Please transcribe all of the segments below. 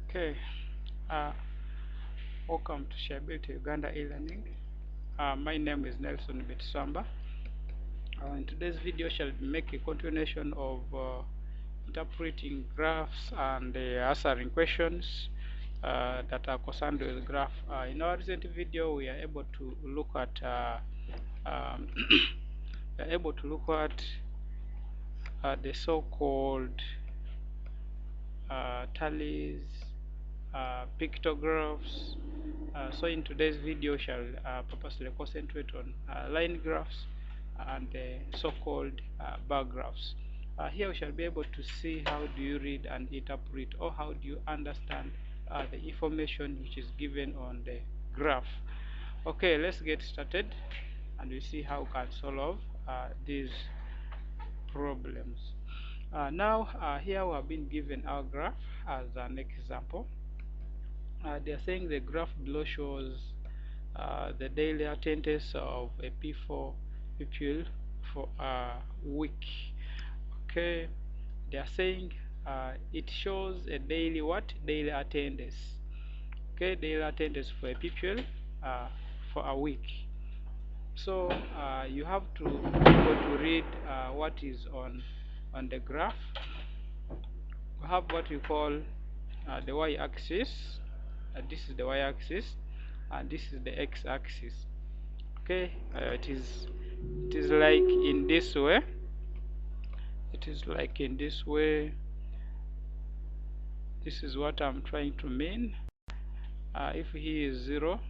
Okay, uh, welcome to Shareability Uganda e-learning. My name is Nelson Bitsamba. In today's video, shall make a continuation of interpreting graphs and answering questions that are concerned with graph. In our recent video, we are able to look at we are able to look at the so-called tallies, pictographs. So in today's video, shall purposely concentrate on line graphs and so-called bar graphs. Here we shall be able to see how do you read and interpret, or how do you understand the information which is given on the graph. Okay, let's get started and we see how we can solve these problems. Here we have been given our graph as an example. They are saying the graph below shows the daily attendance of a P4 pupil for a week. Okay, they are saying it shows a daily daily attendance. Okay, daily attendance for a pupil for a week. So you have to be able to read what is on the graph. We have what we call the y-axis. This is the y-axis, and this is the x-axis. Okay, it is like in this way. It is like in this way. This is what I'm trying to mean. If he is 0,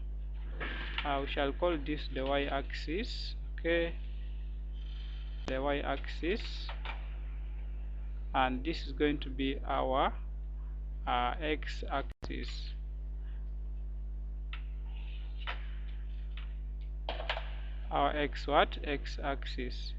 we shall call this the y-axis. Okay, the y-axis, and this is going to be our x-axis. Our x-axis.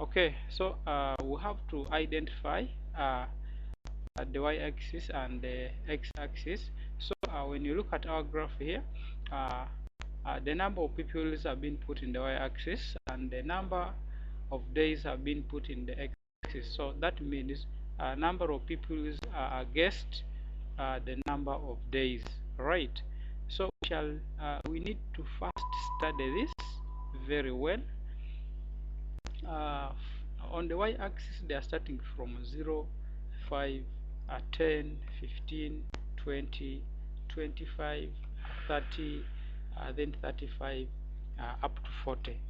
Okay, so we have to identify the y-axis and the x-axis. So when you look at our graph here, the number of pupils have been put in the y-axis and the number of days have been put in the x-axis. So that means number of pupils are against the number of days, right? So we need to first study this very well. On the y-axis, they are starting from 0, 5, 10, 15, 20, 25, 30, then 35, up to 40.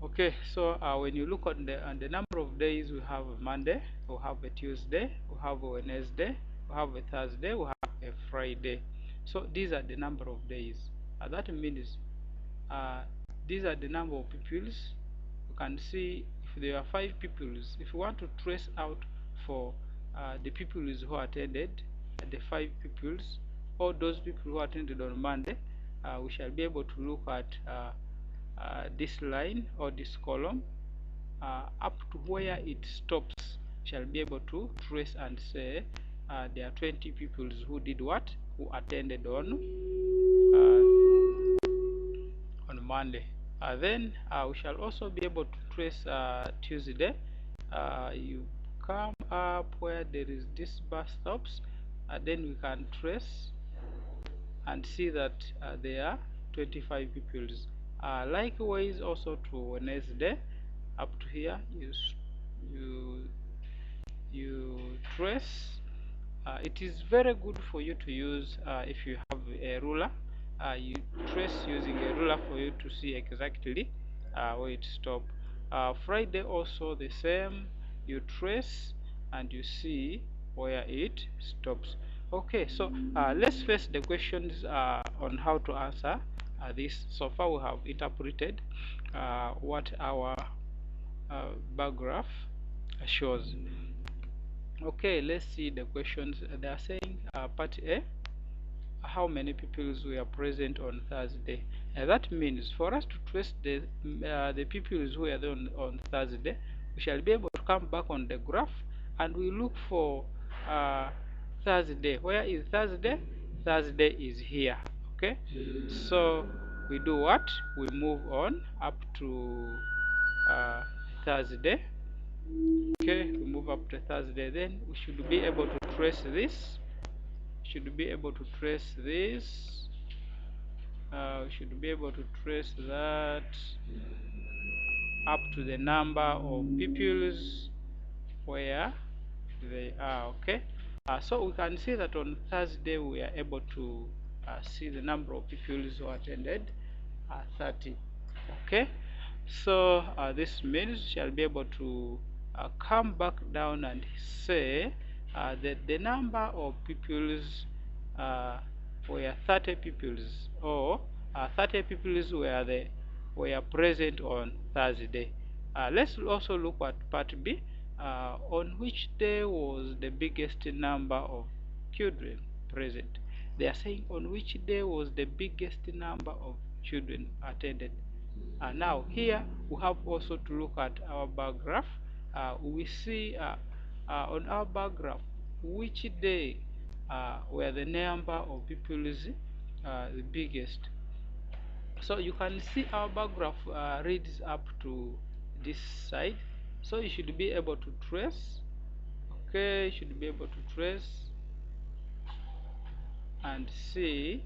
Okay, so when you look at the number of days, we have a Monday, we have a Tuesday, we have a Wednesday, we have a Thursday, we have a Friday. So these are the number of days. That means these are the number of pupils. You can see if there are 5 pupils. If you want to trace out for the pupils who attended, the 5 pupils, or those people who attended on Monday, we shall be able to look at this line or this column up to where it stops. Shall be able to trace and say there are 20 pupils who did what, who attended on Monday. Then we shall also be able to trace Tuesday. You come up where there is this bus stops, then we can trace and see that there are 25 pupils. Likewise also to Wednesday, up to here you trace. It is very good for you to use if you have a ruler. You trace using a ruler for you to see exactly where it stops. Friday also the same. You trace and you see where it stops. Okay, so let's face the questions on how to answer this. So far we have interpreted what our bar graph shows. Okay, let's see the questions. They are saying part A, how many pupils were present on Thursday. That means for us to trace the pupils who are there on Thursday, we shall be able to come back on the graph and we look for Thursday. Where is Thursday? Thursday is here. Okay, so we do what? We move on up to Thursday. Okay, we move up to Thursday. Then we should be able to trace this. Should be able to trace this. We should be able to trace that up to the number of pupils where they are. Okay, so we can see that on Thursday we are able to see the number of pupils who attended 30. Okay, so this means shall be able to come back down and say that the number of pupils were 30 pupils, or 30 pupils were present on Thursday. Let's also look at part B. On which day was the biggest number of children present? They are saying on which day was the biggest number of children attended. Now here we have also to look at our bar graph. We see on our bar graph which day where the number of people is the biggest. So you can see our bar graph reads up to this side. So you should be able to trace. Okay, you should be able to trace and see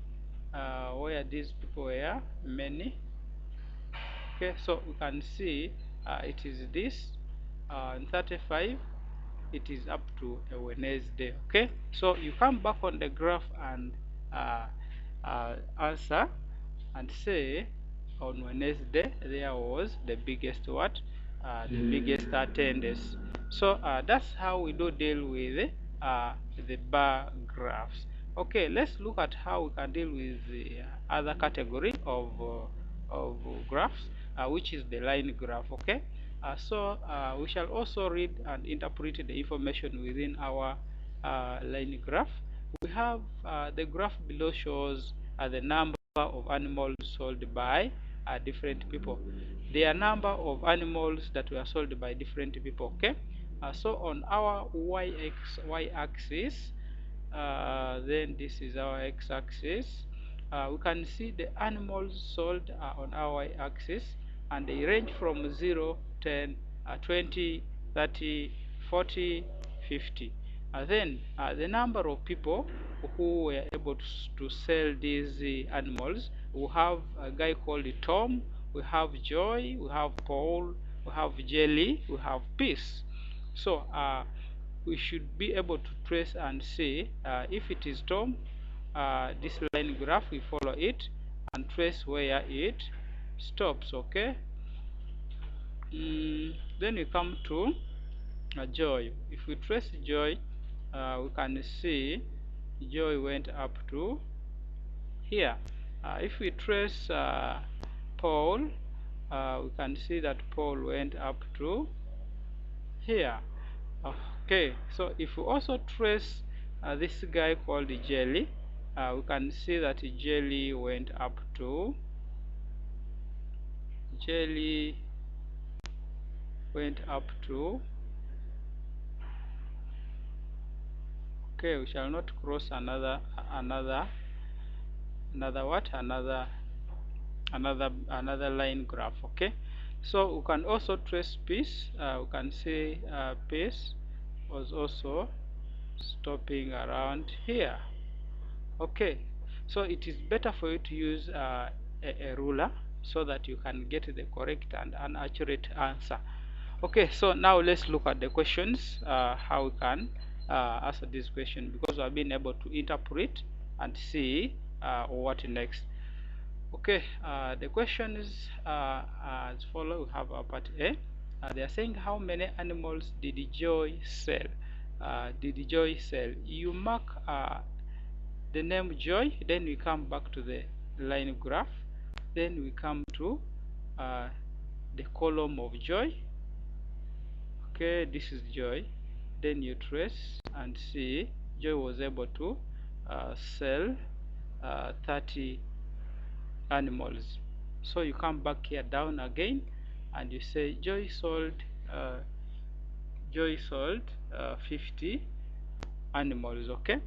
where these people were many. Okay, so we can see it is this 35, it is up to a Wednesday. Okay, so you come back on the graph and answer and say on Wednesday there was the biggest what, the biggest attendance. So that's how we do deal with the bar graphs. Okay, let's look at how we can deal with the other category of graphs, which is the line graph. Okay, so we shall also read and interpret the information within our line graph. We have the graph below shows the number of animals sold by different people. There are number of animals that were sold by different people. Okay, so on our y-axis, then this is our x-axis. We can see the animals sold on our y-axis, and they range from 0, 10, 20, 30, 40, 50. Then the number of people who were able to sell these animals, we have a guy called Tom, we have Joy, we have Paul, we have Jelly, we have Peace. So we should be able to trace and see if it is Tom, this line graph, we follow it and trace where it stops. Okay, then we come to Joy. If we trace Joy, we can see Joy went up to here. If we trace Paul, we can see that Paul went up to here. Okay, so if we also trace this guy called Jelly, we can see that Jelly went up to Jelly went up to okay, we shall not cross another what, another line graph. Okay, so we can also trace Peace. We can see Peace was also stopping around here. Okay, so it is better for you to use a ruler so that you can get the correct and an accurate answer. Okay, so now let's look at the questions, how we can answer this question, because we have been able to interpret and see what next. Okay, the questions as follow. We have our part A. They are saying how many animals did Joy sell? Did Joy sell? You mark the name Joy, then we come back to the line graph, then we come to the column of Joy. Okay, this is Joy, then you trace and see Joy was able to sell 30 animals. So you come back here down again and you say Joy sold uh, 50 animals. Okay,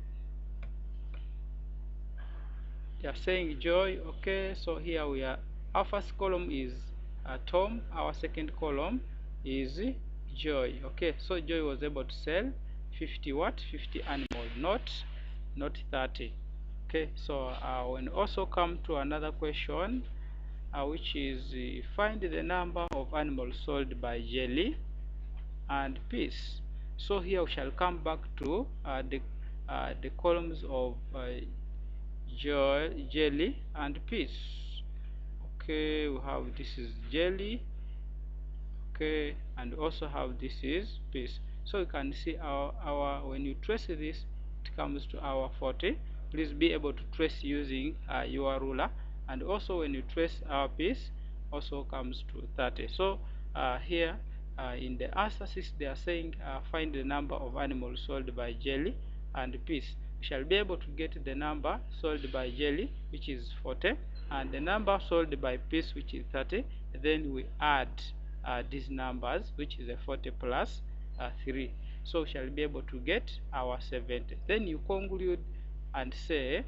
they are saying Joy. Okay, so here we are, our first column is Tom, our second column is Joy. Okay, so Joy was able to sell 50 what? 50 animals, not 30. Okay, so when also come to another question, which is find the number of animals sold by Jelly and Peace. So here we shall come back to the columns of Joy, Jelly and Peace. Okay, we have this is Jelly, okay, and also have this is Peace. So you can see our when you trace this, it comes to our 40. Please be able to trace using your ruler, and also when you trace our Peace, also comes to 30. So here in the answer 6 they are saying find the number of animals sold by Jelly and Peace. We shall be able to get the number sold by Jelly, which is 40, and the number sold by Peace, which is 30. Then we add these numbers, which is a 40 plus 3. So we shall be able to get our 70. Then you conclude and say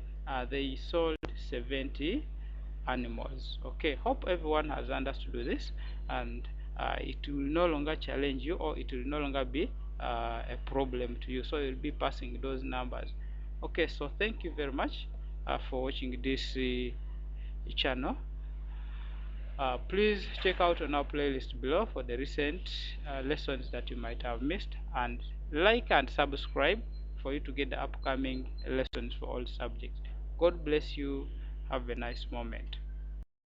they sold 70 animals. Okay, hope everyone has understood this, and it will no longer challenge you, or it will no longer be a problem to you, so you'll be passing those numbers. Okay, so thank you very much for watching this channel. Please check out on our playlist below for the recent lessons that you might have missed, and like and subscribe for you to get the upcoming lessons for all subjects. God bless you. Have a nice moment.